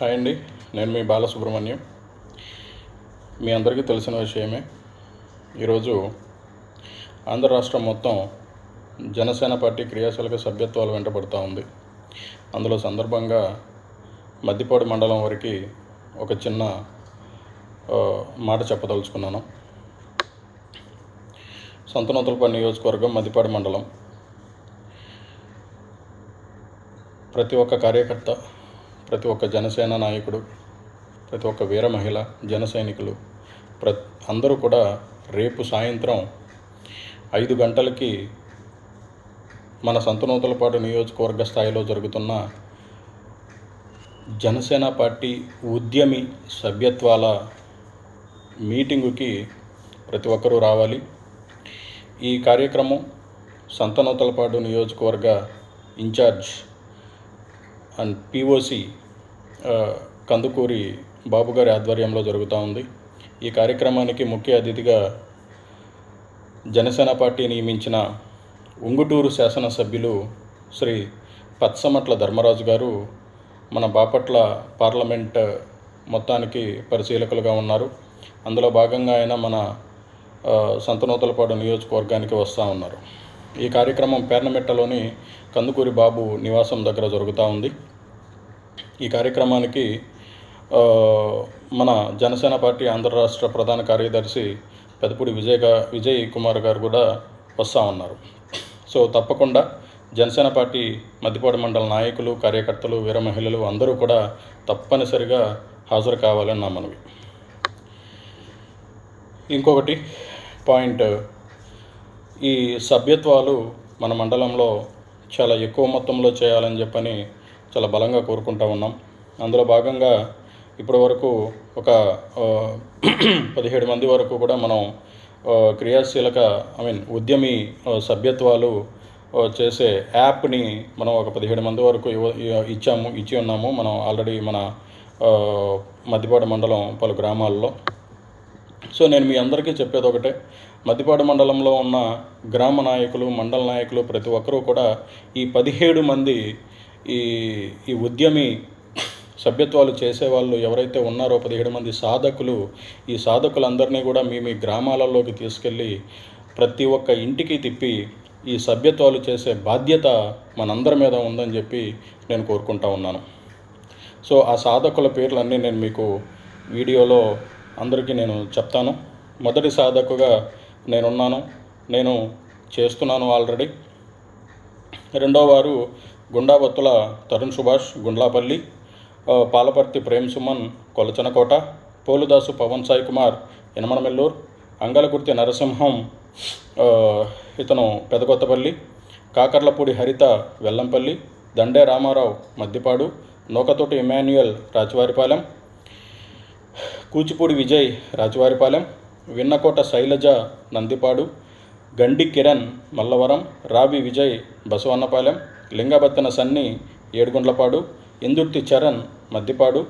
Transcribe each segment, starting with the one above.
Hi అండి, నేను మీ బాలసుబ్రహ్మణ్యం. మీ అందరికీ తెలిసిన విషయమే. ఈరోజు ఆంధ్ర రాష్ట్రం మొత్తం జనసేన పార్టీ క్రియాశీలక సభ్యత్వాలు వెంటబడుతూ ఉంది. అందులో సందర్భంగా మద్దిపాడు మండలం వరకు ఒక చిన్న మాట చెప్పదలుచుకున్నాను. సంతనూతలపల్లి నియోజకవర్గం మద్దిపాడు మండలం. ప్రతి ఒక్క కార్యకర్త, ప్రతి ఒక్క జనసేన నాయకుడు, ప్రతి ఒక్క వీర మహిళ, జన సైనికులు అందరూ కూడా రేపు సాయంత్రం 5 గంటలకి మన సంతనూతలపాడు నియోజకవర్గ స్థాయిలో జరుగుతున్న జనసేన పార్టీ ఉద్యమి సభ్యత్వాల మీటింగుకి ప్రతి ఒక్కరూ రావాలి. ఈ కార్యక్రమం సంతనూతలపాడు నియోజకవర్గ ఇన్ఛార్జ్ అండ్ పిఓసి కందుకూరి బాబు గారి ఆధ్వర్యంలో జరుగుతూ ఉంది. ఈ కార్యక్రమానికి ముఖ్య అతిథిగా జనసేన పార్టీ నియమించిన ఉంగుటూరు శాసనసభ్యులు శ్రీ పచ్చమట్ల ధర్మరాజు గారు మన బాపట్ల పార్లమెంట్ మొత్తానికి పరిశీలకులుగా ఉన్నారు. అందులో భాగంగా ఆయన మన సంతనూతలపాడు నియోజకవర్గానికి వస్తూ ఉన్నారు. ఈ కార్యక్రమం పేర్నమెట్టలోని కందుకూరి బాబు నివాసం దగ్గర జరుగుతూ ఉంది. ఈ కార్యక్రమానికి మన జనసేన పార్టీ ఆంధ్ర రాష్ట్ర ప్రధాన కార్యదర్శి పెదపూడి విజయ్ కుమార్ గారు కూడా వస్తూ ఉన్నారు. సో తప్పకుండా జనసేన పార్టీ మద్దిపాడు మండల నాయకులు, కార్యకర్తలు, వీర మహిళలు అందరూ కూడా తప్పనిసరిగా హాజరు కావాలని నా మనవి. ఇంకొకటి పాయింట్, ఈ సభ్యత్వాలు మన మండలంలో చాలా ఎక్కువ మొత్తంలో చేయాలని చెప్పని చాలా బలంగా కోరుకుంటూ ఉన్నాం. అందులో భాగంగా ఇప్పటి వరకు ఒక 17 మంది వరకు కూడా మనం క్రియాశీలక ఉద్యమి సభ్యత్వాలు చేసే యాప్ని మనం ఒక 17 మంది వరకు ఇచ్చి ఉన్నాము. మనం ఆల్రెడీ మన మద్దిపాడు మండలం పలు గ్రామాల్లో. సో నేను మీ అందరికీ చెప్పేది ఒకటే, మద్దిపాడు మండలంలో ఉన్న గ్రామ నాయకులు, మండల నాయకులు ప్రతి ఒక్కరూ కూడా ఈ 17 మంది ఈ ఉద్యమి సభ్యత్వాలు చేసేవాళ్ళు ఎవరైతే ఉన్నారో 17 మంది సాధకులు, ఈ సాధకులందరినీ కూడా మీ గ్రామాలలోకి తీసుకెళ్ళి ప్రతి ఒక్క ఇంటికి తిప్పి ఈ సభ్యత్వాలు చేసే బాధ్యత మనందరి మీద ఉందని చెప్పి నేను కోరుకుంటా ఉన్నాను. సో ఆ సాధకుల పేర్లన్నీ నేను మీకు వీడియోలో అందరికీ నేను చెప్తాను. మొదటి సాధకుగా నేను చేస్తున్నాను ఆల్రెడీ. రెండో వారు గుండాబత్తుల తరుణ్ సుభాష్ గుండ్లాపల్లి, పాలపర్తి ప్రేమ్ సుమన్ కొలచనకోట, పోలుదాసు పవన్ సాయి కుమార్ యనమనమెల్లూరు, అంగలకుర్తి నరసింహం ఇతను పెదకొత్తపల్లి, కాకర్లపూడి హరిత వెల్లంపల్లి, దండే రామారావు మద్దిపాడు, నూకతోటి ఇమాన్యుయల్ రాజవారిపాలెం, కూచిపూడి విజయ్ రాజవారిపాలెం, విన్నకోట శైలజ నందిపాడు, గండి కిరణ్ మల్లవరం, రావి విజయ్ బసవన్నపాలెం, లింగబత్తన సన్ని ఏడుగుండ్లపాడు, ఇందుర్తి చరణ్ మద్దిపాడు,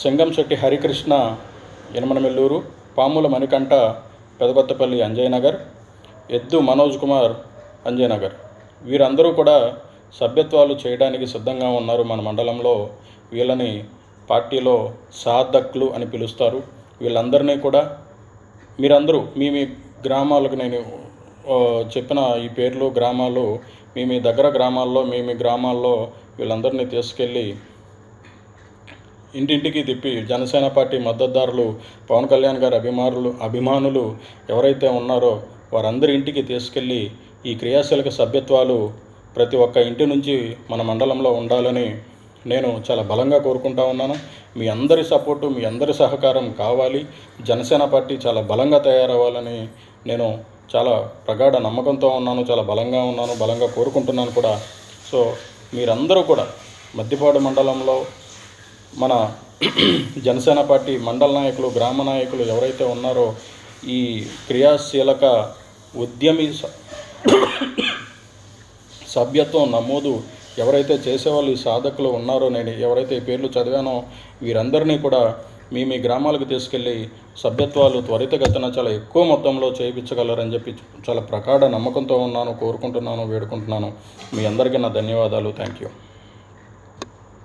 సింగంశెట్టి హరికృష్ణ యనమనమెల్లూరు, పాముల మణికంఠ పెదకొత్తపల్లి అంజయ్యనగర్, ఎద్దు మనోజ్ కుమార్ అంజయ్యనగర్. వీరందరూ కూడా సభ్యత్వాలు చేయడానికి సిద్ధంగా ఉన్నారు మన మండలంలో. వీళ్ళని పార్టీలో సాధకులు అని పిలుస్తారు. వీళ్ళందరినీ కూడా మీరందరూ మీ గ్రామాలకు, నేను చెప్పిన ఈ పేర్లు గ్రామాలు మీ దగ్గర గ్రామాల్లో మీ గ్రామాల్లో వీళ్ళందరినీ తీసుకెళ్ళి ఇంటింటికి తిప్పి జనసేన పార్టీ మద్దతుదారులు, పవన్ కళ్యాణ్ గారి అభిమానులు ఎవరైతే ఉన్నారో వారందరి ఇంటికి తీసుకెళ్ళి ఈ క్రియాశీలక సభ్యత్వాలు ప్రతి ఒక్క ఇంటి నుంచి మన మండలంలో ఉండాలని నేను చాలా బలంగా కోరుకుంటా ఉన్నాను. మీ అందరి సపోర్టు, మీ అందరి సహకారం కావాలి. జనసేన పార్టీ చాలా బలంగా తయారవ్వాలని నేను చాలా ప్రగాఢ నమ్మకంతో ఉన్నాను, చాలా బలంగా కోరుకుంటున్నాను కూడా. సో మీరందరూ కూడా మద్దిపాడు మండలంలో మన జనసేన పార్టీ మండల నాయకులు, గ్రామ నాయకులు ఎవరైతే ఉన్నారో ఈ క్రియాశీలక ఉద్యమి సభ్యత్వం నమోదు ఎవరైతే చేసేవాళ్ళు, ఈ సాధకులు ఉన్నారో, నేను ఎవరైతే ఈ పేర్లు చదివానో వీరందరినీ కూడా మీ గ్రామాలకు తీసుకెళ్ళి సభ్యత్వాలు త్వరితగతిన చాలా ఎక్కువ మొత్తంలో చేయించగలరని చెప్పి చాలా ప్రగాఢ నమ్మకంతో ఉన్నాను, కోరుకుంటున్నాను, వేడుకుంటున్నాను. మీ అందరికీ నా ధన్యవాదాలు. Thank you.